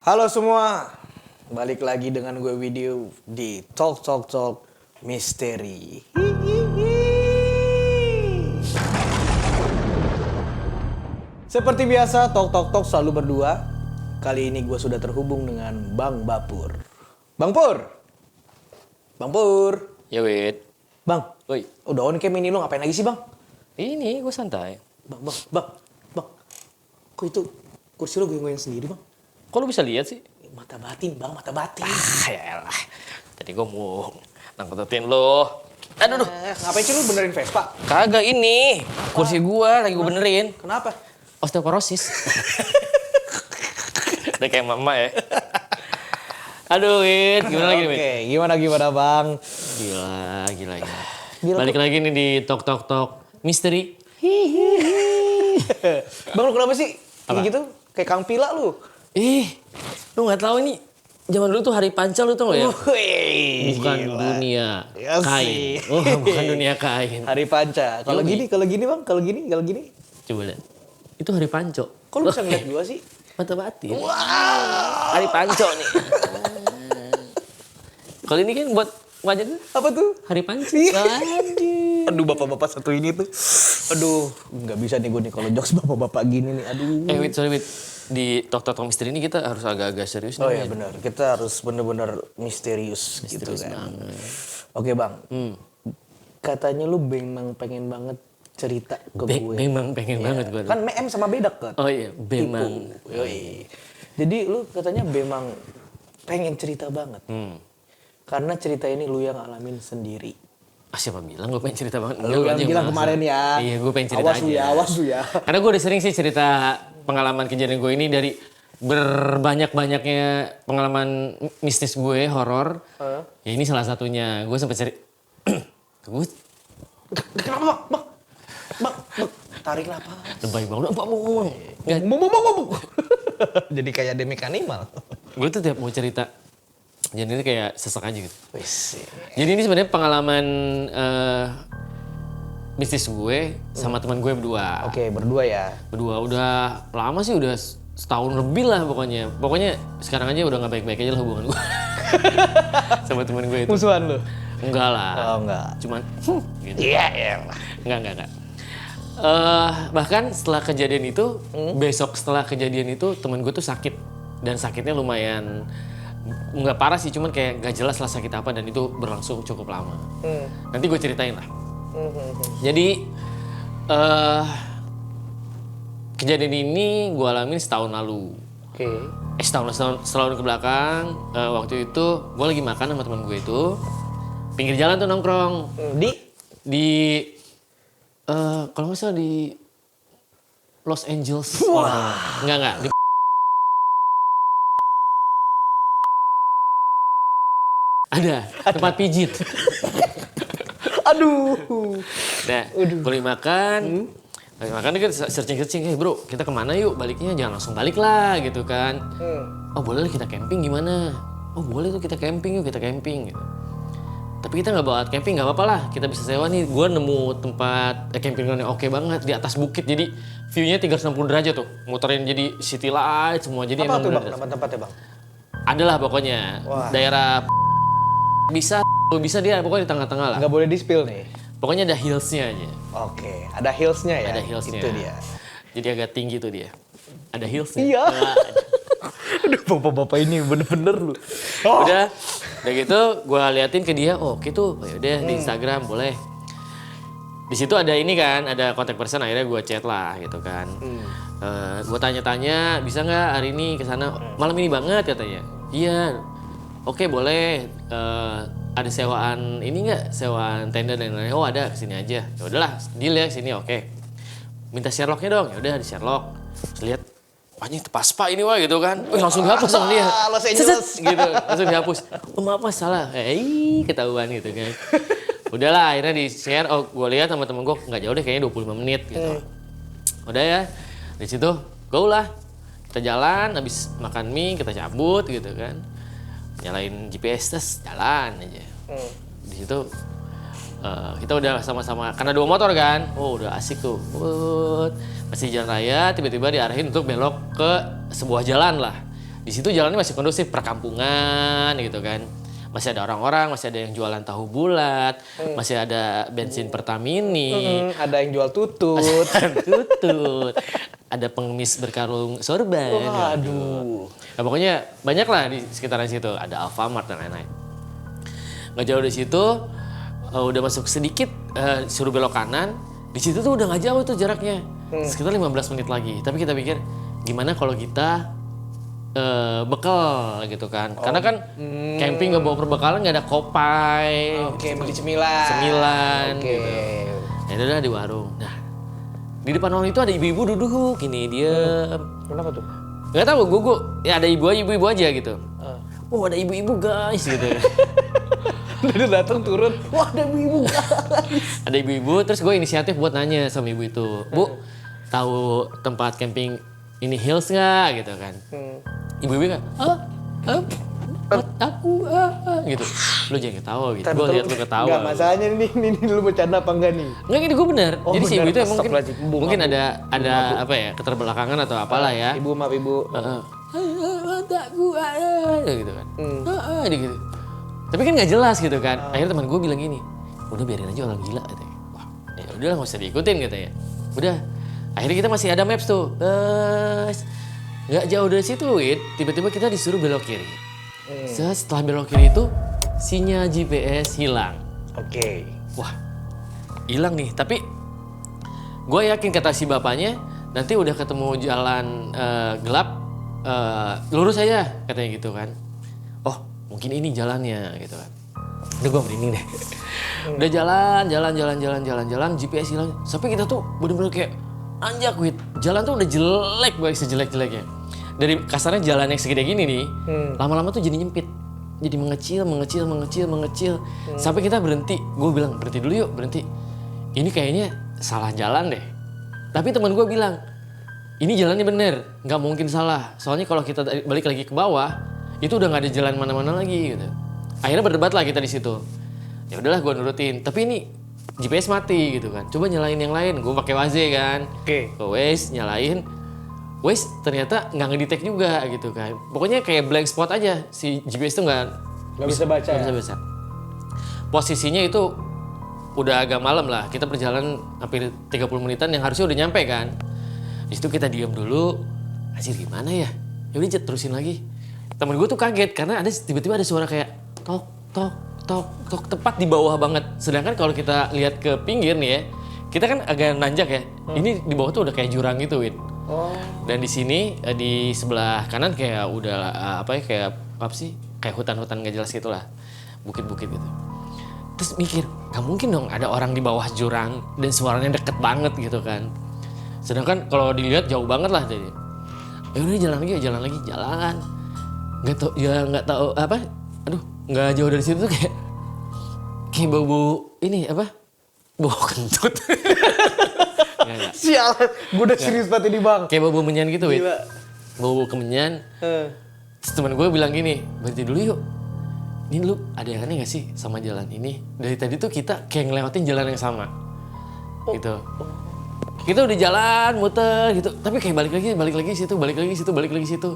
Halo semua, balik lagi dengan gue Video di Talk Misteri. Seperti biasa, Talk selalu berdua. Kali ini gue sudah terhubung dengan Bang Bapur. Bang Pur! Bang Pur! Ya Wid. Bang, Woi. udah on cam ini lo ngapain lagi sih Bang? Ini gue santai. Bang. Kok itu kursi lo goyang-goyang sendiri Bang? Kok lu bisa lihat sih? Mata batin Bang, mata batin. Ya elah. Tadi gue mau nangkutin lo. Aduh. Ngapain sih lu benerin Vespa? Kagak ini. Kursi gua lagi gue benerin. Kenapa? Osteoporosis. Udah kayak mama ya. Aduh Wid, gimana lagi nih Wid? Oke, gimana Bang? Gila. Gila, Balik lagi nih di Talk Misteri. Bang lu kenapa sih? Kayak Apa? gitu? Kayak Kang Pila lu. Lu gak tahu ini. Zaman dulu tuh hari panca lu tau gak ya? Wih, Bukan gila. dunia Ya kain. sih. Oh, bukan dunia kain. Hari Panca. Kalau Yoi. gini Bang, kalau gini. Coba lihat. Itu hari panco. Kok lu bisa ngeliat gua sih? Mata batin. Hari panco nih. Kalau ini kan buat wajah tuh Apa tuh? hari panco. Iya. Waduh. Aduh bapak-bapak satu ini tuh. Aduh, nggak bisa nih gue nih kalau jokes bapak-bapak gini nih. Aduh. Wait, sorry Wid. Di Talk Misteri ini kita harus agak-agak serius Oh nih. ya benar, kita harus bener-bener misterius gitu kan. Oke Bang, katanya lu memang pengen banget cerita ke gue. Memang pengen banget gue. Kan M sama beda kan? Oh iya, memang. Yoi. Jadi lu katanya memang pengen cerita banget. Karena cerita ini lu yang alamin sendiri. Siapa bilang gue pengen cerita banget? Lu yang aja bilang masa. kemarin ya. Iya, gue pengen cerita Awas lu ya. Karena gue udah sering sih cerita pengalaman kejadian gue ini dari berbanyak-banyaknya pengalaman mistis gue, horor. Ya ini salah satunya. Gue sempet cerita. Gue Kenapa Bang? Bang, tarik napas. lebay banget. Jadi kayak Demic Animal. Gue tuh tiap mau cerita, jadi ini kayak sesek aja gitu. Wis. Jadi ini sebenarnya pengalaman mistis gue sama teman gue berdua. Oke, berdua ya. Berdua udah lama sih, udah setahun lebih lah pokoknya. Pokoknya sekarang aja udah nggak baik-baik aja lah hubungan gue sama teman gue itu. Musuhan lu? Enggak lah. Oh, enggak. Cuman gitu. Iya. Enggak. Bahkan setelah kejadian itu, besok setelah kejadian itu temen gue tuh sakit. Dan sakitnya lumayan, nggak parah sih, cuman kayak gak jelas lah sakit apa dan itu berlangsung cukup lama. Nanti gue ceritain lah. Jadi, kejadian ini gue alamin setahun lalu. Oke. Setahun ke belakang, waktu itu gue lagi makan sama temen gue itu. Pinggir jalan tuh nongkrong. Di kalau nggak salah di Los Angeles. Wah. Enggak. Ada tempat pijit. Aduh. Nah, gue lagi makan. Lagi makan kan searching. Bro, kita kemana yuk? Baliknya jangan langsung balik lah gitu kan. Oh boleh kita camping gimana? Oh boleh tuh kita camping yuk, kita camping gitu. Tapi kita nggak bawa camping, nggak apa-apa lah. Kita bisa sewa nih. Gue nemu tempat camping yang oke banget di atas bukit. Jadi view-nya 360 derajat tuh. Muterin jadi city light semua. Jadi Apa emang tuh Bang? bener-bener. Nama tempatnya Bang? Adalah pokoknya. Wah. Daerah bisa dia pokoknya di tengah-tengah lah. Nggak boleh di-spill nih. Pokoknya ada hillsnya aja. Oke, ada hillsnya ya? Ada hillsnya. Itu dia. Jadi agak tinggi tuh dia. Ada hillsnya. Iya. Nah, Aduh, bapak-bapak ini bener-bener lu. udah gitu gue liatin ke dia, oh oke tuh, yaudah di Instagram boleh. Di situ ada ini kan, ada kontak person, akhirnya gue chat lah gitu kan. Gue tanya-tanya, bisa nggak hari ini ke sana? Malam ini banget katanya. Iya, oke boleh. Ada sewaan ini nggak? Sewaan tenda dan lain-lain. Oh ada, kesini aja. Ya udahlah, deal ya kesini, oke. Minta Sherlocknya dong, ya udah di Sherlock. Terus lihat, wah ini pas pak ini wah gitu kan. Langsung dihapus sama dia. Los Angeles. Set, gitu, langsung dihapus. Oh maaf mas salah. Ketahuan gitu kan. Udahlah akhirnya di share. Oh gue lihat sama temen gue nggak jauh deh kayaknya 25 menit gitu. Udah ya di situ go lah. Kita jalan habis makan mie kita cabut gitu kan. Nyalain GPS tes jalan aja. Di situ kita udah sama-sama karena 2 motor kan. Oh udah asik tuh. Masih jalan raya tiba-tiba diarahin untuk belok ke sebuah jalan lah. Di situ jalannya masih kondusif, perkampungan gitu kan. Masih ada orang-orang, masih ada yang jualan tahu bulat, masih ada bensin Pertamini, Ada yang jual tutut. tutut, ada pengemis berkarung sorban. Waduh. Nah, pokoknya banyak lah di sekitaran situ. Ada Alfamart dan lain-lain. Nggak jauh dari situ, udah masuk sedikit, suruh belok kanan. Di situ tuh udah nggak jauh tuh jaraknya, sekitar 15 menit lagi. Tapi kita pikir, gimana kalau kita bekal gitu kan? Karena kan camping nggak bawa perbekalan, nggak ada kopai, Oke, beli cemilan. cemilan Oke. gitu. Ya udah di warung. Nah, di depan warung itu ada ibu-ibu duduk, gini dia. Kenapa tuh? Nggak tahu, gue ya ada ibu aja gitu. Oh ada ibu-ibu guys gitu. Udah datang turun. Wah, ada ibu. Ada ibu-ibu, terus gue inisiatif buat nanya sama ibu itu, Bu, tahu tempat camping ini Hills nggak gitu kan? Ibu-ibu kan, aku gitu. Lu jangan ketawa gitu. Gue lihat lu ketawa. Enggak, masalahnya ini lu bercanda apa enggak nih? Nggak, ini gue bener. Oh, jadi si ibu bener. itu mungkin Astagfirullahaladzim. Ibu, mungkin maaf, ada apa ya keterbelakangan atau apalah ya. Ibu, maaf ibu. Tak kuat gitu kan. Gitu. Tapi kan nggak jelas gitu kan. Akhirnya teman gue bilang gini, udah biarin aja orang gila katanya. Wah, ya udahlah nggak usah diikutin katanya. Udah. Akhirnya kita masih ada maps tuh. Nggak jauh dari situ, Wid. Tiba-tiba kita disuruh belok kiri. Setelah belok kiri itu sinyal GPS hilang. Oke. Wah, hilang nih. Tapi gue yakin kata si bapaknya nanti udah ketemu jalan gelap, lurus aja katanya gitu kan. Oh, mungkin ini jalannya gitu kan. Udah gue merinding deh. Udah jalan, GPS hilang. Sampai kita tuh bener-bener kayak anjak, Wid. Jalan tuh udah jelek banget, sejelek-jeleknya. Dari kasarnya jalan yang segede gini nih, lama-lama tuh jadi nyempit. Jadi mengecil. Sampai kita berhenti. Gue bilang, berhenti dulu yuk, berhenti. Ini kayaknya salah jalan deh. Tapi teman gue bilang, ini jalannya bener, nggak mungkin salah. Soalnya kalau kita balik lagi ke bawah, itu udah nggak ada jalan mana-mana lagi gitu. Akhirnya berdebat lah kita di situ. Ya udahlah gue nurutin. Tapi ini GPS mati gitu kan. Coba nyalain yang lain. Gue pakai Waze kan. Oke. Ke Waze nyalain. Waze ternyata nggak ngedetect juga gitu kan. Pokoknya kayak blank spot aja. Si GPS tuh nggak bisa baca. nggak bisa baca. Posisinya itu udah agak malam lah. Kita perjalanan hampir 30 menitan yang harusnya udah nyampe kan. Di situ kita diam dulu. Anjir gimana ya? Ya udah terusin lagi. Temen gue tuh kaget karena ada tiba-tiba ada suara kayak tok tepat di bawah banget. Sedangkan kalau kita lihat ke pinggir nih ya, kita kan agak nanjak ya. Ini di bawah tuh udah kayak jurang gitu, Win. Oh. Dan di sini di sebelah kanan kayak udah kayak apa sih? Kayak hutan-hutan gak jelas gitu lah. Bukit-bukit gitu. Terus mikir, gak mungkin dong ada orang di bawah jurang dan suaranya deket banget gitu kan. Sedangkan kalau dilihat jauh banget lah jadi. Ya udah jalan. Nggak tahu apa. Aduh, nggak jauh dari situ tuh kayak bau ini apa? Bau kentut. Nggak. Sialan, gue udah serius banget ini bang. Kayak bau menyan gitu, Wid. Gila. Bau kemenyan. Terus teman gue bilang gini, berhenti dulu yuk. Ini lu ada yang aneh gak sih sama jalan ini? Dari tadi tuh kita kayak ngelewatin jalan yang sama. Gitu. Kita udah jalan, muter gitu. Tapi kayak balik lagi situ.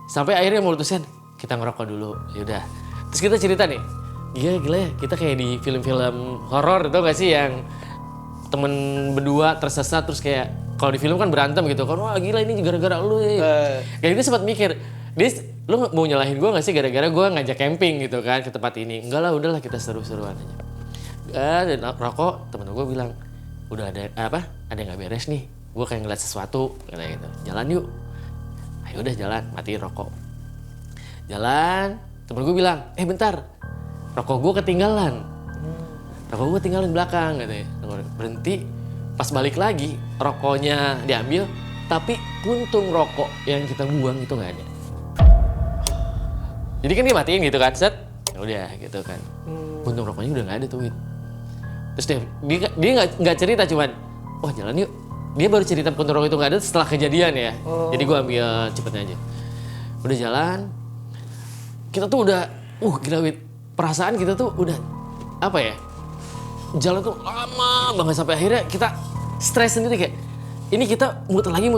Sampai akhirnya memutuskan, kita ngerokok dulu. Yaudah. Terus kita cerita nih, gila ya, kita kayak di film-film horor itu gak sih yang temen berdua tersesat terus kayak kalau di film kan berantem gitu kan, wah gila ini gara-gara lu ya. Kayak dia sempat mikir, lu mau nyalahin gue gak sih gara-gara gue ngajak camping gitu kan ke tempat ini. Enggak lah, udahlah kita seru-seruan aja. Dan rokok, temen gue bilang, udah ada yang gak beres nih, gue kayak ngeliat sesuatu kayak gitu. Jalan yuk. Ayo udah jalan, matiin rokok. Jalan, temen gue bilang, bentar, rokok gue ketinggalan. Rokok gue tinggalin belakang katanya. Berhenti, pas balik lagi rokoknya diambil, tapi puntung rokok yang kita buang itu nggak ada. Jadi kan dia matiin gitu kan, set, ya udah gitu kan. Puntung rokoknya udah nggak ada tuh, Wid. Terus dia nggak cerita, cuman, oh jalan yuk. Dia baru cerita puntung rokok itu nggak ada setelah kejadian ya. Jadi gue ambil cepetnya aja. Udah jalan, kita tuh udah, gila, Wid. Perasaan kita tuh udah, apa ya, jalan tuh lama banget sampai akhirnya kita stres sendiri kayak, ini kita muter lagi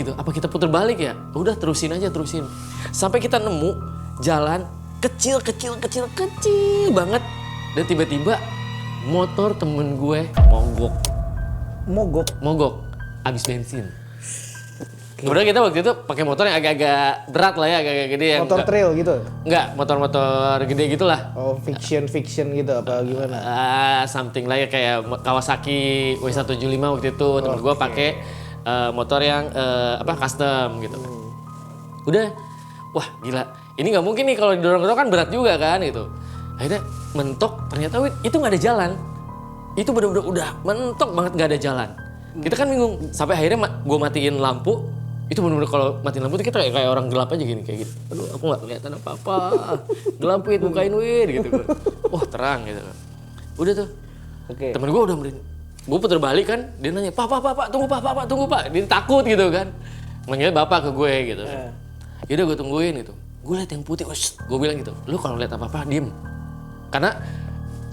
gitu. Apa kita putar balik ya? Udah terusin aja, terusin. Sampai kita nemu jalan kecil banget. Dan tiba-tiba motor temen gue mogok. Abis bensin. Kemudian kita waktu itu pakai motor yang agak-agak berat lah ya, agak-agak gede. Yang Motor trail gitu? Enggak, motor-motor gede gitulah. Oh, fiction gitu apa gimana? Something lah ya, kayak Kawasaki W175 waktu itu. Temen gue pakai motor yang custom gitu. Udah, wah gila. Ini nggak mungkin nih kalau didorong-dorong kan berat juga kan gitu. Akhirnya mentok, ternyata itu nggak ada jalan. Itu bener-bener udah mentok banget nggak ada jalan. Kita kan bingung, sampai akhirnya gue matiin lampu. Itu bener-bener kalau matiin lampu itu kita kayak orang gelap aja gini, kayak gitu. Aduh, aku nggak kelihatan apa-apa. Gelap Wid, bukain Wid gitu. Wah terang gitu. Udah tuh. Oke. Temen gue udah gue puter balik kan, dia nanya, Pak, tunggu Pak. Dia takut gitu kan. Manggilnya bapak ke gue gitu. Yaudah gue tungguin gitu. Gue liat yang putih, gue bilang gitu, lu kalau liat apa-apa diem. Karena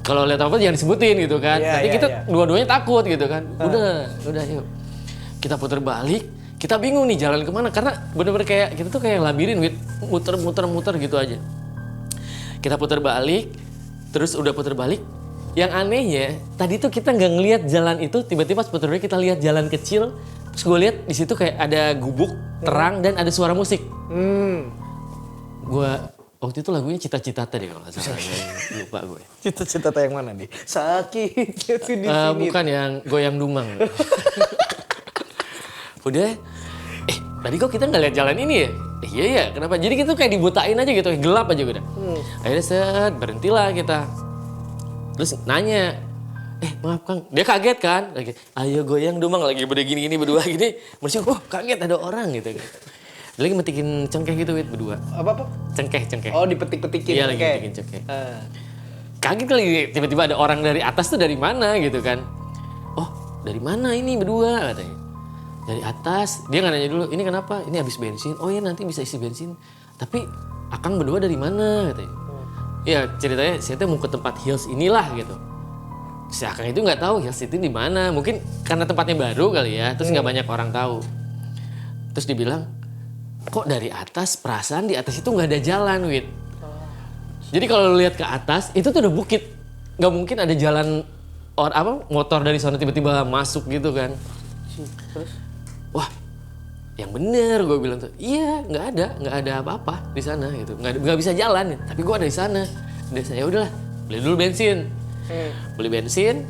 kalau lihat apa jangan disebutin gitu kan. Nanti kita dua-duanya takut gitu kan. Udah yuk. Kita putar balik, kita bingung nih jalan kemana. Karena bener-bener kayak kita tuh kayak labirin, muter gitu aja. Kita putar balik, terus udah putar balik. Yang anehnya, tadi tuh kita nggak ngelihat jalan itu, tiba-tiba pas putar balik kita lihat jalan kecil. Terus gue lihat di situ kayak ada gubuk, terang dan ada suara musik. Gue waktu itu lagunya Cita-Cita deh kalau nggak salah, lupa gue. Cita-cita yang mana nih? Sakit itu di sini. Bukan yang Goyang Dumang. Udah, tadi kok kita nggak lihat jalan ini ya? Iya, kenapa? Jadi kita kayak dibutain aja gitu, gelap aja udah. Akhirnya berhentilah kita. Terus nanya, maaf Kang, dia kaget kan? Lagi, ayo goyang Dumang, lagi gini berdua gini. Masih, kaget ada orang gitu. Dia lagi metikin cengkeh gitu, Wid, berdua. Apa? Cengkeh. Oh, dipetik-petikin. Iya, lagi metikin cengkeh. Kaget kali, tiba-tiba ada orang dari atas tuh dari mana gitu kan. Oh, dari mana ini berdua katanya. Dari atas, dia nggak nanya dulu, ini kenapa? Ini habis bensin. Oh ya nanti bisa isi bensin. Tapi Akang berdua dari mana katanya. Ya ceritanya saya tuh mau ke tempat Hills inilah gitu. Si Akang itu nggak tahu Hills itu di mana. Mungkin karena tempatnya baru kali ya, terus nggak banyak orang tahu. Terus dibilang, kok dari atas, perasaan di atas itu nggak ada jalan, Wid. Jadi kalau lu lihat ke atas, itu tuh udah bukit. Nggak mungkin ada jalan motor dari sana tiba-tiba masuk gitu kan. Terus? Wah, yang bener gue bilang tuh. Iya, nggak ada apa-apa di sana gitu. Nggak bisa jalan, tapi gue ada di sana. Dan saya udahlah, beli dulu bensin. Beli bensin,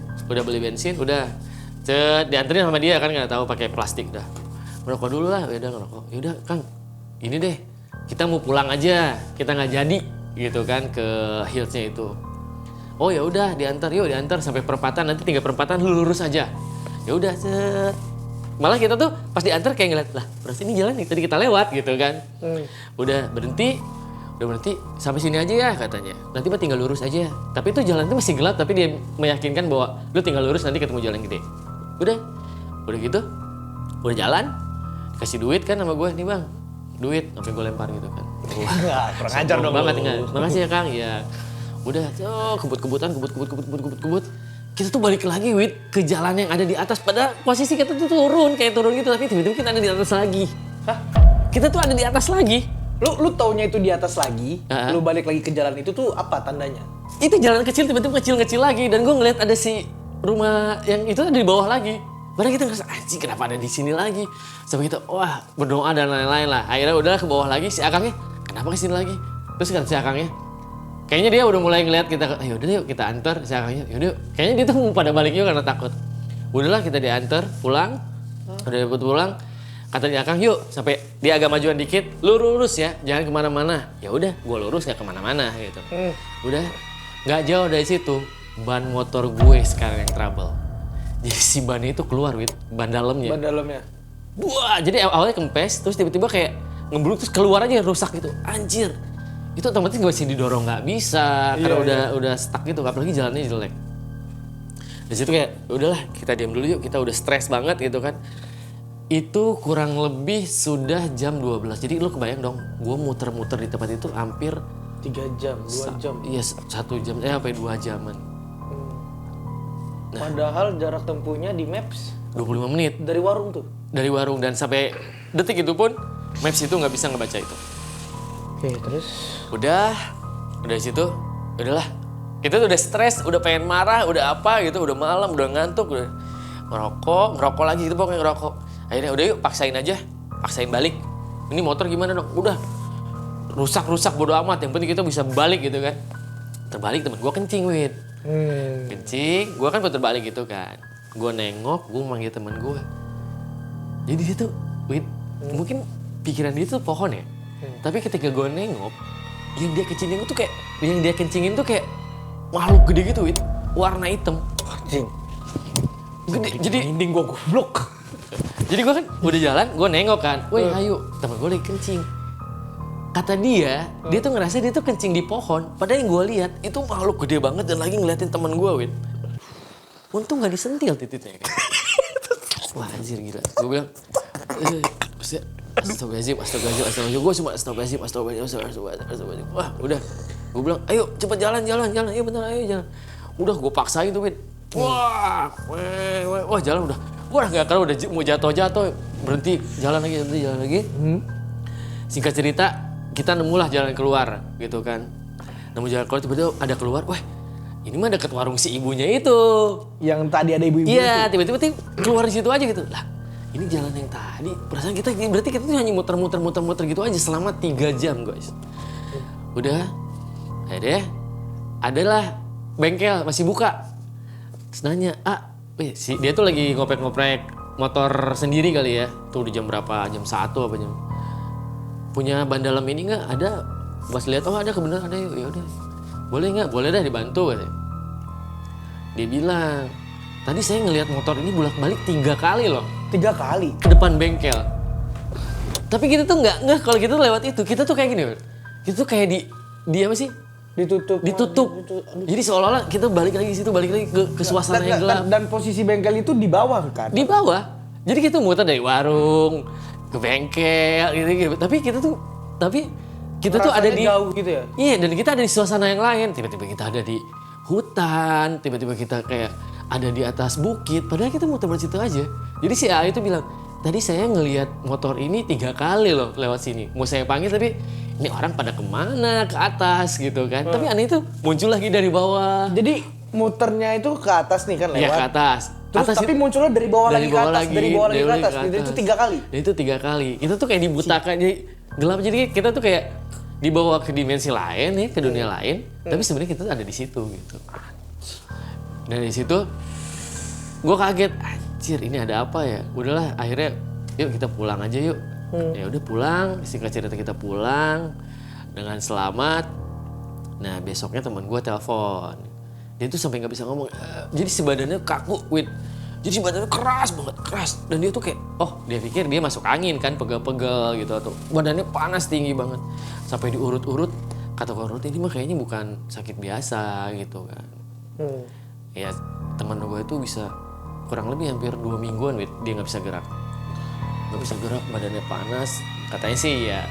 udah. Dianterin sama dia kan nggak tahu pakai plastik dah. Ngerokok dulu lah, udah ngerokok. Yaudah Kang, ini deh, kita mau pulang aja, kita nggak jadi gitu kan ke Hills-nya itu. Oh ya udah diantar sampai perempatan, nanti tinggal perempatan lu lurus aja. Ya udah set. Malah kita tuh pas diantar kayak ngeliat, lah berarti ini jalan nih tadi kita lewat gitu kan. Udah berhenti sampai sini aja ya katanya. Nanti mah tinggal lurus aja. Tapi itu jalan itu masih gelap, tapi dia meyakinkan bahwa lu tinggal lurus nanti ketemu jalan gede. Udah gitu, udah jalan. Kasih duit kan sama gue, nih Bang, duit, sampai gue lempar gitu kan. Wah, kurang ajar dong banget lu. enggak. Makasih ya Kang, ya. Udah, kebut. Kita tuh balik lagi, Wid, ke jalan yang ada di atas. Padahal posisi kita tuh turun gitu, tapi tiba-tiba kita ada di atas lagi. Hah? Kita tuh ada di atas lagi. Lu taunya itu di atas lagi, lu balik lagi ke jalan itu tuh apa tandanya? Itu jalan kecil, tiba-tiba kecil lagi. Dan gue ngeliat ada si rumah yang itu ada di bawah lagi. Padahal kita ngerasa, anjing kenapa ada di sini lagi? Sampai kita, wah berdoa dan lain-lain lah. Akhirnya udah ke bawah lagi, si Akangnya, kenapa ke sini lagi? Terus kan si Akangnya, kayaknya dia udah mulai ngeliat kita, ayo udah yuk kita antar. Si Akangnya, yaudah, kayaknya dia tuh mau pada balik yuk karena takut. Udahlah kita diantar, pulang. Udah dapat pulang, kata dia Akang, yuk sampai dia agak majuan dikit, lu lurus ya, jangan kemana-mana. Ya udah, gue lurus gak kemana-mana gitu. Udah, nggak jauh dari situ, ban motor gue sekarang yang trouble. Jadi si ban itu keluar, Wid, ban dalamnya. Wah, jadi awalnya kempes, terus tiba-tiba kayak ngebluk terus keluar aja rusak gitu. Anjir. Itu otomatis gak bisa didorong, nggak bisa karena udah stuck gitu, apalagi jalannya jelek. Di situ kayak udahlah kita diam dulu yuk, kita udah stres banget gitu kan. Itu kurang lebih sudah jam 12. Jadi lu kebayang dong, gue muter-muter di tempat itu hampir 3 jam, 2 jam. Iya, 1 jam, sampai 2 jaman. Padahal jarak tempuhnya di Maps 25 menit. dari warung tuh. dari warung dan sampai detik itu pun Maps itu nggak bisa ngebaca itu. Oke, terus? Udah dari situ, udahlah. Kita tuh udah stres, udah pengen marah, udah apa gitu, udah malam, udah ngantuk, udah ngerokok lagi gitu pokoknya ngerokok. Akhirnya udah yuk paksain balik. Ini motor gimana dong? Udah rusak bodo amat, yang penting kita bisa balik gitu kan. Terbalik temen gue kencing, Wid. Kencing, gue kan puter balik gitu kan. Gue nengok, gue manggil temen gue. Jadi dia tuh, Wid, mungkin pikiran dia tuh pohon ya. Tapi ketika gue nengok, yang dia kencingin tuh kayak makhluk gede gitu, Wid. Warna hitam. Anjing. Gede, jadi Mending gue goblok. jadi gue kan udah jalan, gue nengok kan. Woi, ayo, temen gue lagi kencing. Kata dia tuh ngerasa dia tuh kencing di pohon. Padahal yang gue lihat itu makhluk gede banget dan lagi ngeliatin temen gue, Wid. Untung gak disentil titiknya kan. Wah anjir gila. Gue bilang, astagfirullahaladzim. Gue cuma astagfirullahaladzim. Wah udah. Gue bilang, ayo cepet jalan. Ayo bentar, ayo jalan. Udah gue paksain tuh, Wid. Wah jalan udah. Gue udah gak kalau udah mau jatuh. Berhenti, jalan lagi. Singkat cerita, kita nemulah jalan keluar gitu kan. Nemu jalan keluar, tiba-tiba ada keluar. Wah ini mah deket warung si ibunya itu. Yang tadi ada ibu-ibu Iya, itu. tiba-tiba keluar di situ aja gitu. Lah, ini jalan yang tadi. Perasaan kita berarti kita tuh hanya muter-muter gitu aja selama 3 jam, guys. Udah. Akhirnya adalah bengkel masih buka. Terus nanya, dia tuh lagi ngoprek-ngoprek motor sendiri kali ya. Tuh di jam berapa? Jam 1 apa jam? Punya ban dalam ini nggak? Ada. Pas lihat, oh ada, kebenaran ada, ya udah. Boleh nggak? Boleh dah dibantu katanya. Dia bilang, tadi saya ngelihat motor ini bolak-balik 3 kali loh. 3 kali? Ke depan bengkel. Tapi kita tuh nggak kalau kita tuh lewat itu, kita tuh kayak gini. Kita tuh kayak di apa sih? Ditutup. Jadi seolah-olah kita balik lagi ke suasana yang gelap. Dan posisi bengkel itu di bawah kan? Di bawah. Jadi kita muter dari warung ke bengkel gitu. Tapi kita tuh ada di jauh gitu ya? Iya, dan kita ada di suasana yang lain. Tiba-tiba kita ada di hutan, tiba-tiba kita kayak ada di atas bukit. Padahal kita muter di situ aja. Jadi si A itu bilang, tadi saya ngelihat motor ini 3 kali loh lewat sini. Mau saya panggil tapi ini orang pada kemana ke atas gitu kan. Tapi aneh itu muncul lagi dari bawah. Jadi muternya itu ke atas nih kan lewat? Iya, ke atas. Terus atas tapi itu, munculnya dari bawah lagi ke atas, dari bawah lagi ke atas. ke Itu 3 kali? Dan itu 3 kali. Itu tuh kayak dibutakan, jadi gelap. Jadi kita tuh kayak dibawa ke dimensi lain ya, ke dunia lain. Tapi sebenarnya kita ada di situ gitu. Dan di situ gue kaget, anjir ini ada apa ya? Udahlah akhirnya yuk kita pulang aja yuk. Ya udah pulang, singkat cerita kita pulang dengan selamat. Nah besoknya teman gue telepon. Dia tuh sampai nggak bisa ngomong. Jadi si badannya kaku, Wid. Jadi si badannya keras banget, keras. Dan dia tuh kayak, dia pikir dia masuk angin kan, pegel-pegel gitu. Atau badannya panas tinggi banget. Sampai diurut-urut, kata urut ini mah kayaknya bukan sakit biasa gitu kan. Ya teman gue itu bisa kurang lebih hampir 2 mingguan, Wid. Dia nggak bisa gerak. Nggak bisa gerak, badannya panas. Katanya sih ya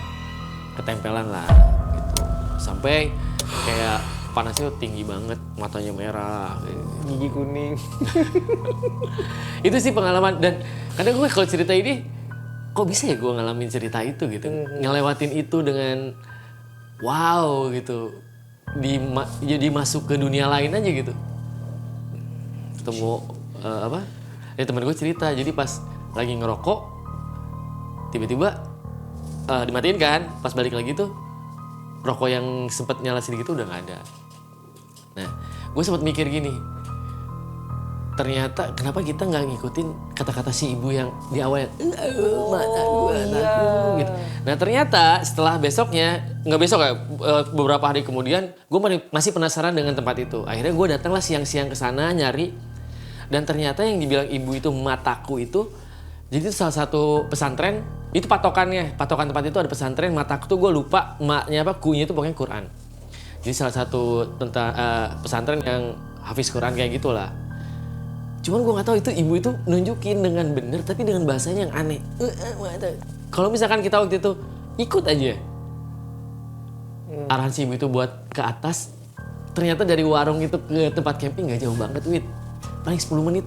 ketempelan lah gitu. Sampai kayak panasnya tinggi banget, matanya merah, gigi kuning. Itu sih pengalaman. Dan kadang gue kalau cerita ini, kok bisa ya gue ngalamin cerita itu gitu, ngelewatin itu dengan wow gitu, jadi masuk ke dunia lain aja gitu. Ketemu teman gue cerita, jadi pas lagi ngerokok, tiba-tiba dimatiin kan, pas balik lagi tuh rokok yang sempat nyala sedikit udah nggak ada. Nah, gue sempat mikir gini, ternyata kenapa kita nggak ngikutin kata-kata si ibu yang di awal yang anakku gitu. Nah ternyata setelah besoknya, nggak besok ya, beberapa hari kemudian gue masih penasaran dengan tempat itu. Akhirnya gue datanglah siang-siang ke sana nyari, dan ternyata yang dibilang ibu itu mataku itu, jadi itu salah satu pesantren, itu patokan tempat itu ada pesantren. Mataku tuh gue lupa maknya apa, kunya itu pokoknya Quran. Jadi salah satu pesantren yang hafiz Quran kayak gitulah. Cuman gue nggak tahu itu ibu itu nunjukin dengan bener tapi dengan bahasanya yang aneh. Kalau misalkan kita waktu itu ikut aja arahan si ibu itu buat ke atas, ternyata dari warung itu ke tempat camping nggak jauh banget, Wid. Paling 10 menit.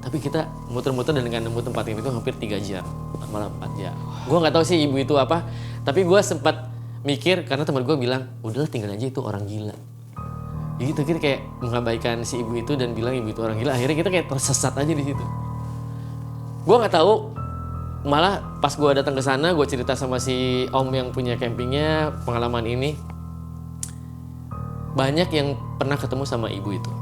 Tapi kita muter-muter dan dengan nemu tempat itu hampir 3 jam, malah 4 jam. Gue nggak tahu sih ibu itu apa, tapi gue sempat mikir karena teman gue bilang, udahlah tinggal aja itu orang gila. Jadi kita kayak mengabaikan si ibu itu dan bilang ibu itu orang gila. Akhirnya kita kayak tersesat aja di situ. Gue nggak tahu, malah pas gue datang ke sana, gue cerita sama si om yang punya campingnya pengalaman ini. Banyak yang pernah ketemu sama ibu itu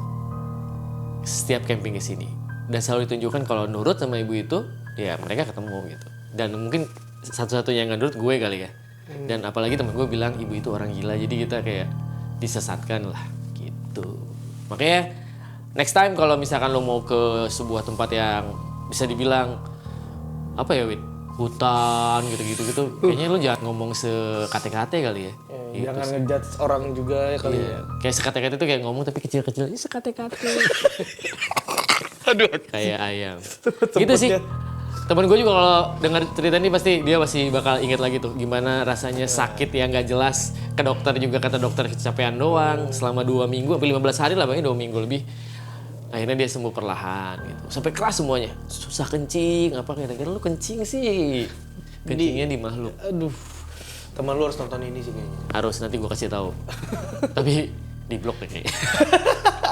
setiap camping ke sini, dan selalu ditunjukkan kalau nurut sama ibu itu, ya mereka ketemu gitu. Dan mungkin satu-satunya yang nggak nurut gue kali ya. Dan apalagi temen gue bilang ibu itu orang gila, jadi kita kayak disesatkan lah gitu. Makanya next time kalau misalkan lo mau ke sebuah tempat yang bisa dibilang apa ya Wid, hutan gitu, kayaknya lo jangan ngomong sekate-kate kali ya. Gitu. Jangan ngejudge orang juga ya kali ya. Kayak sekate-kate itu kayak ngomong tapi kecil-kecil, ini sekate-kate. Aduh. Kayak ayam. Gitu sih. Temen gue juga kalau dengar cerita ini pasti dia masih bakal inget lagi tuh gimana rasanya sakit yang gak jelas. Ke dokter juga kata dokter kecapean doang selama 2 minggu, sampai 15 hari lah, bahkan 2 minggu lebih. Akhirnya dia sembuh perlahan gitu. Sampai keras semuanya. Susah kencing, apa kira-kira lu kencing sih. Kencingnya di makhluk. Aduh. Teman lu harus nonton ini sih kayaknya. Harus, nanti gue kasih tahu. Tapi di blok deh kayaknya.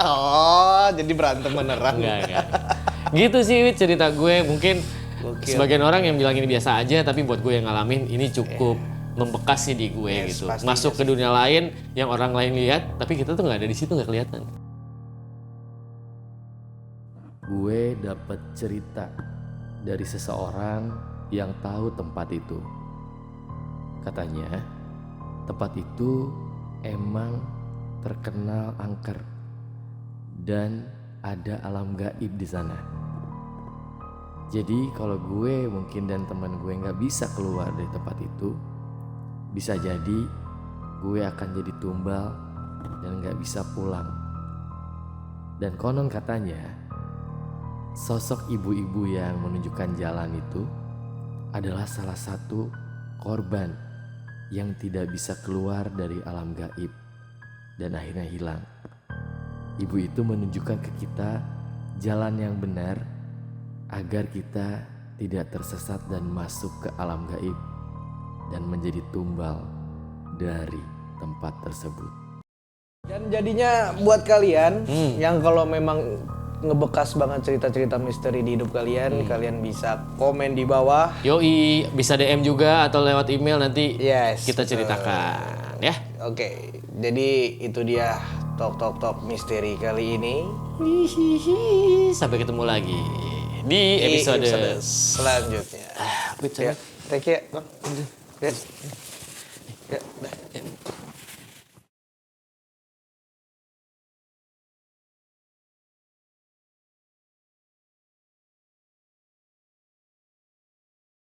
Oh, jadi berantem beneran. Enggak. Gitu sih Wid, cerita gue. Mungkin sebagian orang yang bilang ini biasa aja, tapi buat gue yang ngalamin ini cukup membekas sih di gue gitu. Masuk ke dunia lain yang orang lain lihat, tapi kita tuh nggak ada di situ, nggak kelihatan. Gue dapet cerita dari seseorang yang tahu tempat itu. Katanya tempat itu emang terkenal angker dan ada alam gaib di sana. Jadi kalau gue mungkin dan teman gue nggak bisa keluar dari tempat itu, bisa jadi gue akan jadi tumbal dan nggak bisa pulang. Dan konon katanya sosok ibu-ibu yang menunjukkan jalan itu adalah salah satu korban yang tidak bisa keluar dari alam gaib dan akhirnya hilang. Ibu itu menunjukkan ke kita jalan yang benar agar kita tidak tersesat dan masuk ke alam gaib dan menjadi tumbal dari tempat tersebut. Dan jadinya buat kalian yang kalau memang ngebekas banget cerita-cerita misteri di hidup kalian, kalian bisa komen di bawah. Yoi, bisa DM juga atau lewat email nanti kita ceritakan ya. Oke, jadi itu dia Talk Misteri kali ini. Sampai ketemu lagi di episode selanjutnya. ya, Thank you.